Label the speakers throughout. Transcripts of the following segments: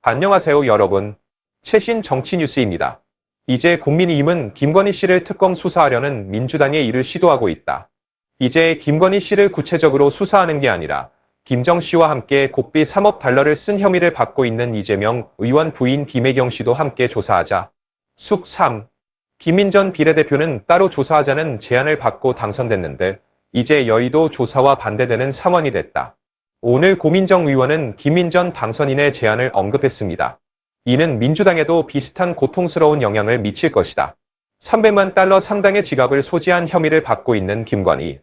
Speaker 1: 안녕하세요, 여러분. 최신 정치 뉴스입니다. 이제 국민의힘은 김건희 씨를 특검 수사하려는 민주당의 일을 시도하고 있다. 이제 김건희 씨를 구체적으로 수사하는 게 아니라 김정 씨와 함께 국비 3억 달러를 쓴 혐의를 받고 있는 이재명 의원 부인 김혜경 씨도 함께 조사하자. 숙 3. 김인전 비례대표는 따로 조사하자는 제안을 받고 당선됐는데 이제 여의도 조사와 반대되는 상황이 됐다. 오늘 고민정 의원은 김인전 당선인의 제안을 언급했습니다. 이는 민주당에도 비슷한 고통스러운 영향을 미칠 것이다. 300만 달러 상당의 지갑을 소지한 혐의를 받고 있는 김건희.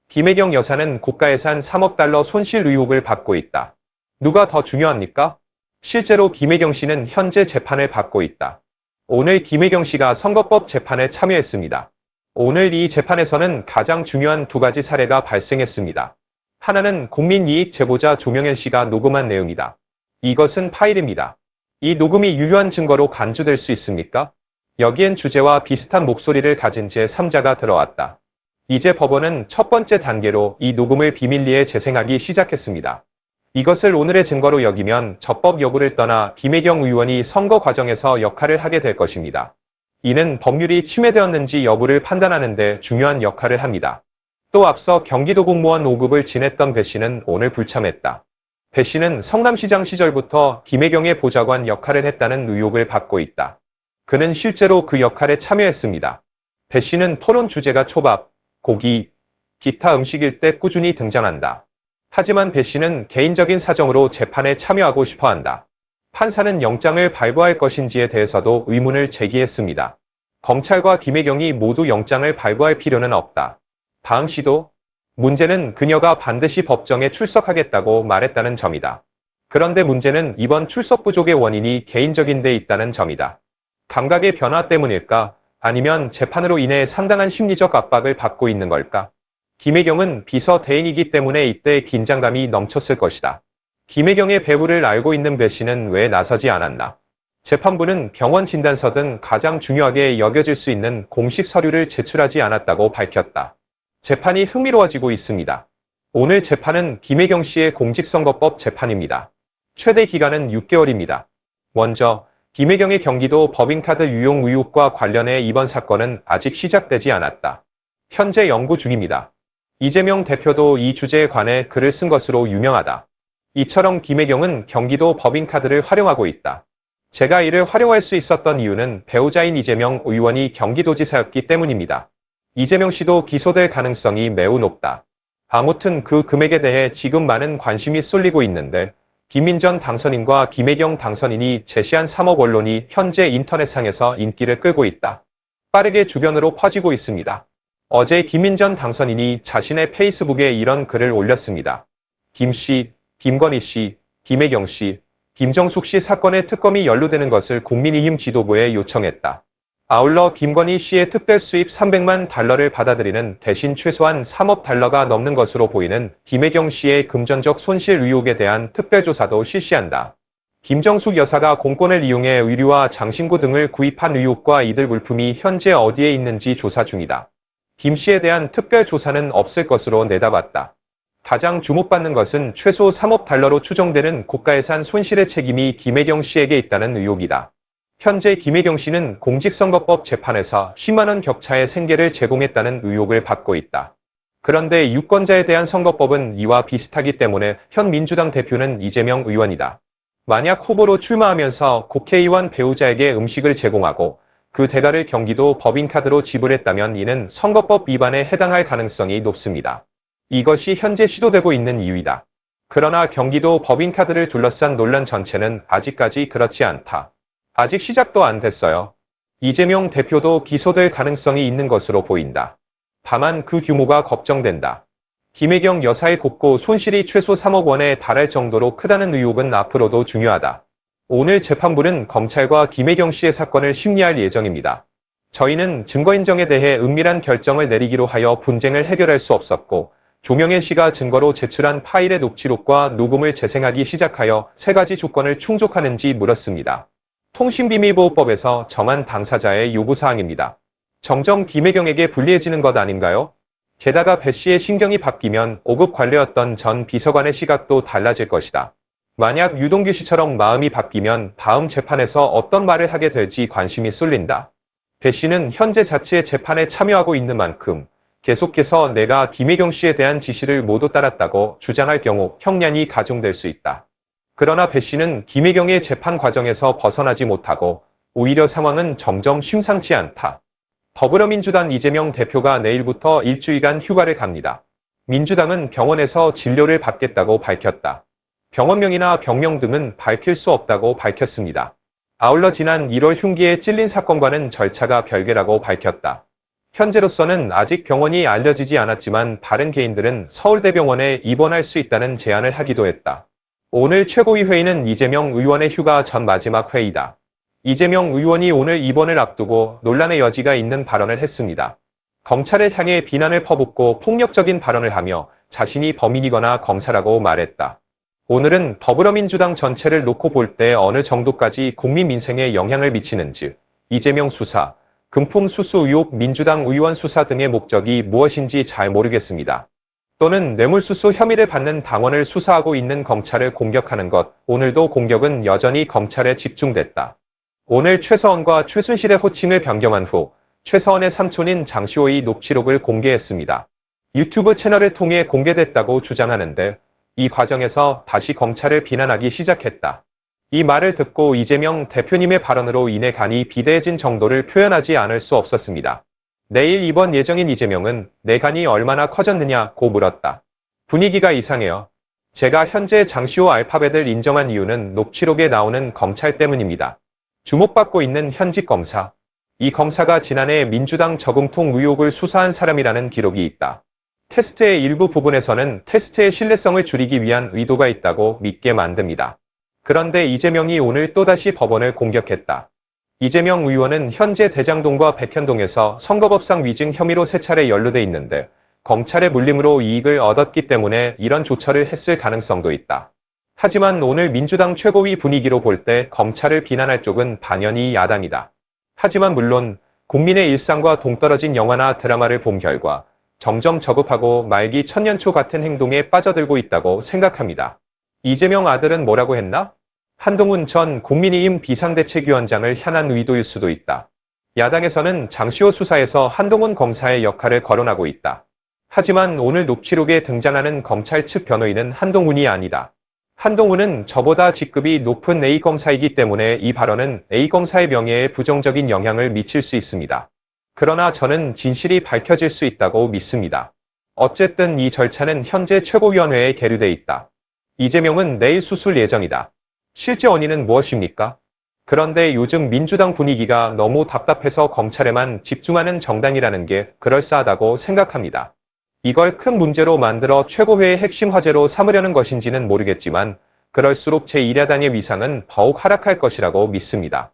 Speaker 1: 김혜경 여사는 고가예산 3억 달러 손실 의혹을 받고 있다. 누가 더 중요합니까? 실제로 김혜경 씨는 현재 재판을 받고 있다. 오늘 김혜경 씨가 선거법 재판에 참여했습니다. 오늘 이 재판에서는 가장 중요한 두 가지 사례가 발생했습니다. 하나는 국민이익 제보자 조명현 씨가 녹음한 내용이다. 이것은 파일입니다. 이 녹음이 유효한 증거로 간주될 수 있습니까? 여기엔 주제와 비슷한 목소리를 가진 제3자가 들어왔다. 이제 법원은 첫 번째 단계로 이 녹음을 비밀리에 재생하기 시작했습니다. 이것을 오늘의 증거로 여기면 적법 여부를 떠나 김혜경 의원이 선거 과정에서 역할을 하게 될 것입니다. 이는 법률이 침해되었는지 여부를 판단하는 데 중요한 역할을 합니다. 또 앞서 경기도 공무원 5급을 지냈던 배 씨는 오늘 불참했다. 배 씨는 성남시장 시절부터 김혜경의 보좌관 역할을 했다는 의혹을 받고 있다. 그는 실제로 그 역할에 참여했습니다. 배 씨는 토론 주제가 초밥, 고기, 기타 음식일 때 꾸준히 등장한다. 하지만 배 씨는 개인적인 사정으로 재판에 참여하고 싶어한다. 판사는 영장을 발부할 것인지에 대해서도 의문을 제기했습니다. 검찰과 김혜경이 모두 영장을 발부할 필요는 없다. 다음 시도? 문제는 그녀가 반드시 법정에 출석하겠다고 말했다는 점이다. 그런데 문제는 이번 출석 부족의 원인이 개인적인 데 있다는 점이다. 감각의 변화 때문일까? 아니면 재판으로 인해 상당한 심리적 압박을 받고 있는 걸까? 김혜경은 비서 대행이기 때문에 이때 긴장감이 넘쳤을 것이다. 김혜경의 배후를 알고 있는 배 씨는 왜 나서지 않았나? 재판부는 병원 진단서 등 가장 중요하게 여겨질 수 있는 공식 서류를 제출하지 않았다고 밝혔다. 재판이 흥미로워지고 있습니다. 오늘 재판은 김혜경 씨의 공직선거법 재판입니다. 최대 기간은 6개월입니다. 먼저 김혜경의 경기도 법인카드 유용 의혹과 관련해 이번 사건은 아직 시작되지 않았다. 현재 연구 중입니다. 이재명 대표도 이 주제에 관해 글을 쓴 것으로 유명하다. 이처럼 김혜경은 경기도 법인카드를 활용하고 있다. 제가 이를 활용할 수 있었던 이유는 배우자인 이재명 의원이 경기도지사였기 때문입니다. 이재명 씨도 기소될 가능성이 매우 높다. 아무튼 그 금액에 대해 지금 많은 관심이 쏠리고 있는데 김인전 당선인과 김혜경 당선인이 제시한 3억 원론이 현재 인터넷상에서 인기를 끌고 있다. 빠르게 주변으로 퍼지고 있습니다. 어제 김인전 당선인이 자신의 페이스북에 이런 글을 올렸습니다. 김 씨, 김건희 씨, 김혜경 씨, 김정숙 씨 사건에 특검이 연루되는 것을 국민의힘 지도부에 요청했다. 아울러 김건희 씨의 특별 수입 300만 달러를 받아들이는 대신 최소한 3억 달러가 넘는 것으로 보이는 김혜경 씨의 금전적 손실 의혹에 대한 특별조사도 실시한다. 김정숙 여사가 공권을 이용해 의류와 장신구 등을 구입한 의혹과 이들 물품이 현재 어디에 있는지 조사 중이다. 김 씨에 대한 특별조사는 없을 것으로 내다봤다. 가장 주목받는 것은 최소 3억 달러로 추정되는 고가예산 손실의 책임이 김혜경 씨에게 있다는 의혹이다. 현재 김혜경 씨는 공직선거법 재판에서 10만 원 격차의 생계를 제공했다는 의혹을 받고 있다. 그런데 유권자에 대한 선거법은 이와 비슷하기 때문에 현 민주당 대표는 이재명 의원이다. 만약 후보로 출마하면서 국회의원 배우자에게 음식을 제공하고 그 대가를 경기도 법인카드로 지불했다면 이는 선거법 위반에 해당할 가능성이 높습니다. 이것이 현재 시도되고 있는 이유이다. 그러나 경기도 법인카드를 둘러싼 논란 전체는 아직까지 그렇지 않다. 아직 시작도 안 됐어요. 이재명 대표도 기소될 가능성이 있는 것으로 보인다. 다만 그 규모가 걱정된다. 김혜경 여사의 곡고 손실이 최소 3억 원에 달할 정도로 크다는 의혹은 앞으로도 중요하다. 오늘 재판부는 검찰과 김혜경 씨의 사건을 심리할 예정입니다. 저희는 증거 인정에 대해 은밀한 결정을 내리기로 하여 분쟁을 해결할 수 없었고 조명현 씨가 증거로 제출한 파일의 녹취록과 녹음을 재생하기 시작하여 세 가지 조건을 충족하는지 물었습니다. 통신비밀보호법에서 정한 당사자의 요구사항입니다. 정정 김혜경에게 불리해지는 것 아닌가요? 게다가 배 씨의 신경이 바뀌면 5급 관료였던 전 비서관의 시각도 달라질 것이다. 만약 유동규 씨처럼 마음이 바뀌면 다음 재판에서 어떤 말을 하게 될지 관심이 쏠린다. 배 씨는 현재 자치의 재판에 참여하고 있는 만큼 계속해서 내가 김혜경 씨에 대한 지시를 모두 따랐다고 주장할 경우 형량이 가중될 수 있다. 그러나 배 씨는 김혜경의 재판 과정에서 벗어나지 못하고 오히려 상황은 점점 심상치 않다. 더불어민주당 이재명 대표가 내일부터 일주일간 휴가를 갑니다. 민주당은 병원에서 진료를 받겠다고 밝혔다. 병원명이나 병명 등은 밝힐 수 없다고 밝혔습니다. 아울러 지난 1월 흉기에 찔린 사건과는 절차가 별개라고 밝혔다. 현재로서는 아직 병원이 알려지지 않았지만 다른 개인들은 서울대병원에 입원할 수 있다는 제안을 하기도 했다. 오늘 최고위 회의는 이재명 의원의 휴가 전 마지막 회의다. 이재명 의원이 오늘 입원을 앞두고 논란의 여지가 있는 발언을 했습니다. 검찰을 향해 비난을 퍼붓고 폭력적인 발언을 하며 자신이 범인이거나 검사라고 말했다. 오늘은 더불어민주당 전체를 놓고 볼 때 어느 정도까지 국민 민생에 영향을 미치는지, 이재명 수사, 금품 수수 의혹 민주당 의원 수사 등의 목적이 무엇인지 잘 모르겠습니다. 또는 뇌물수수 혐의를 받는 당원을 수사하고 있는 검찰을 공격하는 것, 오늘도 공격은 여전히 검찰에 집중됐다. 오늘 최서원과 최순실의 호칭을 변경한 후 최서원의 삼촌인 장시호의 녹취록을 공개했습니다. 유튜브 채널을 통해 공개됐다고 주장하는데 이 과정에서 다시 검찰을 비난하기 시작했다. 이 말을 듣고 이재명 대표님의 발언으로 인해 간이 비대해진 정도를 표현하지 않을 수 없었습니다. 내일 입원 예정인 이재명은 내 간이 얼마나 커졌느냐고 물었다. 분위기가 이상해요. 제가 현재 장시호 알파벳을 인정한 이유는 녹취록에 나오는 검찰 때문입니다. 주목받고 있는 현직 검사. 이 검사가 지난해 민주당 저금통 의혹을 수사한 사람이라는 기록이 있다. 테스트의 일부 부분에서는 테스트의 신뢰성을 줄이기 위한 의도가 있다고 믿게 만듭니다. 그런데 이재명이 오늘 또다시 법원을 공격했다. 이재명 의원은 현재 대장동과 백현동에서 선거법상 위증 혐의로 3차례 연루돼 있는데 검찰의 물림으로 이익을 얻었기 때문에 이런 조처를 했을 가능성도 있다. 하지만 오늘 민주당 최고위 분위기로 볼 때 검찰을 비난할 쪽은 반연히 야당이다. 하지만 물론 국민의 일상과 동떨어진 영화나 드라마를 본 결과 점점 저급하고 말기 천년초 같은 행동에 빠져들고 있다고 생각합니다. 이재명 아들은 뭐라고 했나? 한동훈 전 국민의힘 비상대책위원장을 향한 의도일 수도 있다. 야당에서는 장시호 수사에서 한동훈 검사의 역할을 거론하고 있다. 하지만 오늘 녹취록에 등장하는 검찰 측 변호인은 한동훈이 아니다. 한동훈은 저보다 직급이 높은 A검사이기 때문에 이 발언은 A검사의 명예에 부정적인 영향을 미칠 수 있습니다. 그러나 저는 진실이 밝혀질 수 있다고 믿습니다. 어쨌든 이 절차는 현재 최고위원회에 계류돼 있다. 이재명은 내일 수술 예정이다. 실제 원인은 무엇입니까? 그런데 요즘 민주당 분위기가 너무 답답해서 검찰에만 집중하는 정당이라는 게 그럴싸하다고 생각합니다. 이걸 큰 문제로 만들어 최고회의 핵심 화제로 삼으려는 것인지는 모르겠지만 그럴수록 제1야당의 위상은 더욱 하락할 것이라고 믿습니다.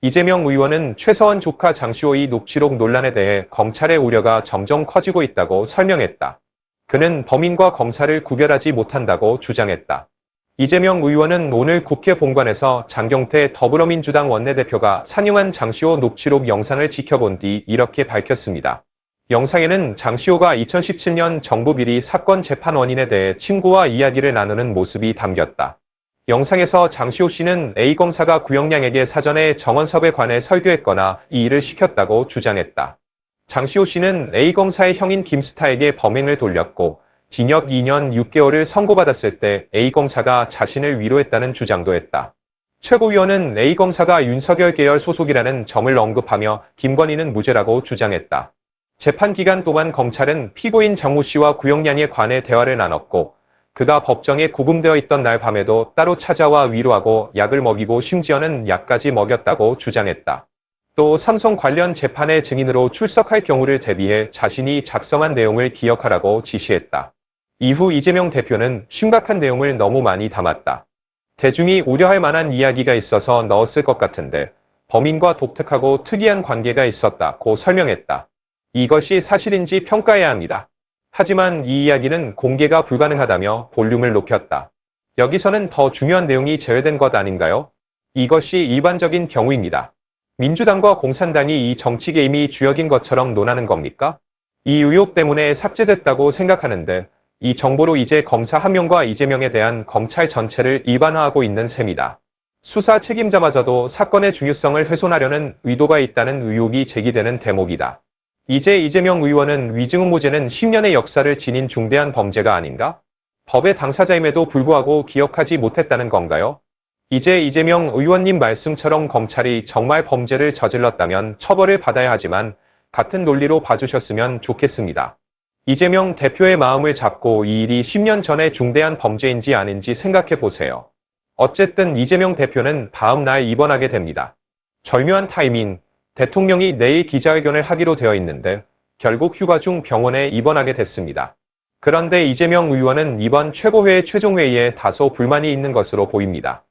Speaker 1: 이재명 의원은 최서원 조카 장시호의 녹취록 논란에 대해 검찰의 우려가 점점 커지고 있다고 설명했다. 그는 범인과 검사를 구별하지 못한다고 주장했다. 이재명 의원은 오늘 국회 본관에서 장경태 더불어민주당 원내대표가 상영한 장시호 녹취록 영상을 지켜본 뒤 이렇게 밝혔습니다. 영상에는 장시호가 2017년 정부 비리 사건 재판 원인에 대해 친구와 이야기를 나누는 모습이 담겼다. 영상에서 장시호 씨는 A검사가 구형량에게 사전에 정원섭에 관해 설교했거나 이 일을 시켰다고 주장했다. 장시호 씨는 A검사의 형인 김스타에게 범행을 돌렸고 징역 2년 6개월을 선고받았을 때 A검사가 자신을 위로했다는 주장도 했다. 최고위원은 A검사가 윤석열 계열 소속이라는 점을 언급하며 김건희는 무죄라고 주장했다. 재판 기간 동안 검찰은 피고인 장모 씨와 구형량에 관해 대화를 나눴고 그가 법정에 구금되어 있던 날 밤에도 따로 찾아와 위로하고 약을 먹이고 심지어는 약까지 먹였다고 주장했다. 또 삼성 관련 재판의 증인으로 출석할 경우를 대비해 자신이 작성한 내용을 기억하라고 지시했다. 이후 이재명 대표는 심각한 내용을 너무 많이 담았다. 대중이 우려할 만한 이야기가 있어서 넣었을 것 같은데 범인과 독특하고 특이한 관계가 있었다고 설명했다. 이것이 사실인지 평가해야 합니다. 하지만 이 이야기는 공개가 불가능하다며 볼륨을 높였다. 여기서는 더 중요한 내용이 제외된 것 아닌가요? 이것이 일반적인 경우입니다. 민주당과 공산당이 이 정치 게임이 주역인 것처럼 논하는 겁니까? 이 의혹 때문에 삭제됐다고 생각하는데 이 정보로 이제 검사 한 명과 이재명에 대한 검찰 전체를 일반화하고 있는 셈이다. 수사 책임자마저도 사건의 중요성을 훼손하려는 의도가 있다는 의혹이 제기되는 대목이다. 이제 이재명 의원은 위증음모죄는 10년의 역사를 지닌 중대한 범죄가 아닌가? 법의 당사자임에도 불구하고 기억하지 못했다는 건가요? 이제 이재명 의원님 말씀처럼 검찰이 정말 범죄를 저질렀다면 처벌을 받아야 하지만 같은 논리로 봐주셨으면 좋겠습니다. 이재명 대표의 마음을 잡고 이 일이 10년 전에 중대한 범죄인지 아닌지 생각해 보세요. 어쨌든 이재명 대표는 다음 날 입원하게 됩니다. 절묘한 타이밍, 대통령이 내일 기자회견을 하기로 되어 있는데 결국 휴가 중 병원에 입원하게 됐습니다. 그런데 이재명 의원은 이번 최고회 최종회의에 다소 불만이 있는 것으로 보입니다.